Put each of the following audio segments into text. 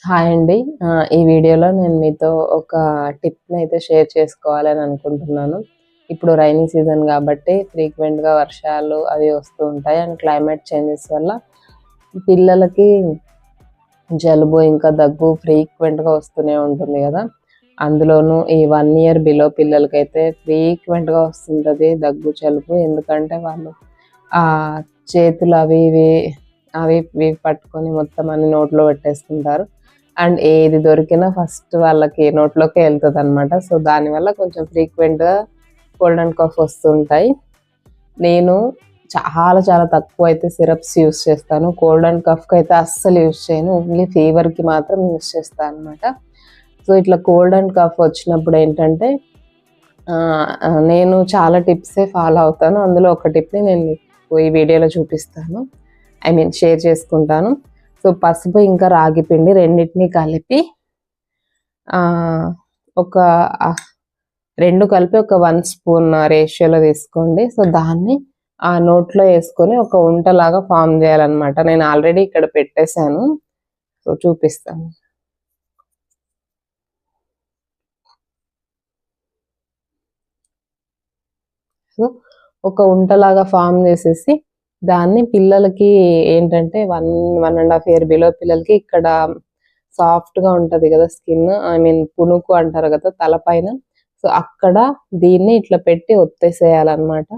Hi అండి. ఈ వీడియోలో నేను మీతో ఒక టిప్‌ని అయితే షేర్ చేసుకోవాలని అనుకుంటున్నాను. ఇప్పుడు రైనీ సీజన్ కాబట్టి ఫ్రీక్వెంట్‌గా వర్షాలు అవి వస్తూ ఉంటాయి. అండ్ క్లైమేట్ చేంజెస్ వల్ల పిల్లలకి జలుబు, ఇంకా దగ్గు ఫ్రీక్వెంట్‌గా వస్తూనే ఉంటుంది గదా! అందులోనూ ఈ 1 ఇయర్ బిలో పిల్లలకైతే ఫ్రీక్వెంట్‌గా వస్తుంటది దగ్గు, జలుబు. ఎందుకంటే వాళ్ళు చేతులు అవి ఇవి పట్టుకొని మొత్తం అన్ని నోట్లో పెట్టేసుకుంటారు. అండ్ ఏది దొరికినా ఫస్ట్ వాళ్ళకి నోట్లోకే ఎళ్తదనమాట. సో, దానివల్ల కొంచెం ఫ్రీక్వెంట్‌గా కోల్డ్ అండ్ కాఫ్ వస్తుంటాయి. నేను చాలా చాలా తక్కువైతే సిరప్స్ యూజ్ చేస్తాను. కోల్డ్ అండ్ కఫ్‌కైతే అస్సలు యూజ్ చేయను. ఓన్లీ ఫీవర్‌కి మాత్రం యూజ్ చేస్తా అనమాట. సో, ఇట్లా కోల్డ్ అండ్ కఫ్ వచ్చినప్పుడు ఏంటంటే నేను చాలా టిప్సే ఫాలో అవుతాను. అందులో ఒక టిప్‌ని నేను మీకు ఈ వీడియోలో చూపిస్తాను. షేర్ చేసుకుంటాను. సో, పసుపు ఇంకా రాగి పిండి రెండిటిని కలిపి ఒక 2 కలిపి ఒక 1 స్పూన్ రేషియోలో తీసుకోండి. సో, దాన్ని నోట్లో వేసుకొని ఒక ఉంటలాగా ఫామ్ చేయాలన్నమాట. నేను ఆల్రెడీ ఇక్కడ పెట్టేశాను. సో, చూపిస్తాను. సో, ఒక ఉంటలాగా ఫామ్ చేసేసి దాన్ని పిల్లలకి ఏంటంటే 1.5 ఇయర్ బిలో పిల్లలకి ఇక్కడ సాఫ్ట్‌గా ఉంటది గదా స్కిన్. పునుకు అంటారు గదా తలపైన. సో, అక్కడ దీన్ని ఇట్లా పెట్టి ఒత్తేసేయాలన్నమాట.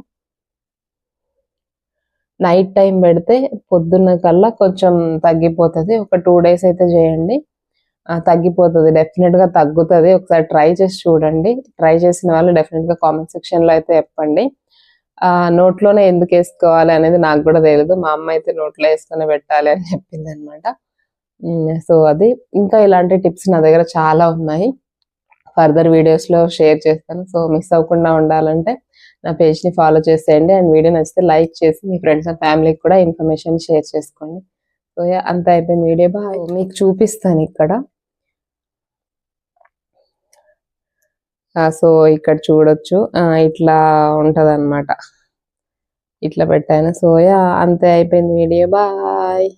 నైట్ టైం పెడితే పొద్దున్న కల్లా కొంచెం తగ్గిపోతది. ఒక 2 డేస్ అయితే చేయండి. తగ్గిపోతది. డెఫినిట్‌గా తగ్గుతది. ఒకసారి ట్రై చేసి చూడండి. ట్రై చేసిన వాళ్ళు డెఫినిట్‌గా కామెంట్ సెక్షన్‌లో అయితే చెప్పండి. నోట్లోనే ఎందుకేసుకోవాలి అనేది నాకు గూడా తెలీదు. మా అమ్మ అయితే నోట్లో యేసుకొని పెట్టాలి అని చెప్పిందనమాట. సో, అది. ఇంకా ఇలాంటి టిప్స్ నా దగ్గర చాలా ఉన్నాయి. ఫర్దర్ వీడియోస్‌లో షేర్ చేస్తాను. సో, మిస్ అవ్వకుండా ఉండాలంటే నా పేజ్‌ని ఫాలో చేసేయండి. అండ్ వీడియో నచ్చితే లైక్ చేసి మీ ఫ్రెండ్స్ అండ్ ఫ్యామిలీకి కూడా ఇన్ఫర్మేషన్ షేర్ చేసుకోండి. సో, అంతా అయిపోయింది వీడియో. బాయ్. మీకు చూపిస్తాను ఇక్కడ. సో, ఇక్కడ చూడొచ్చు. ఇట్లా ఉంటదనమాట. ఇట్లా పెట్టాను. సో, అంతే అయిపోయింది వీడియో. బాయ్.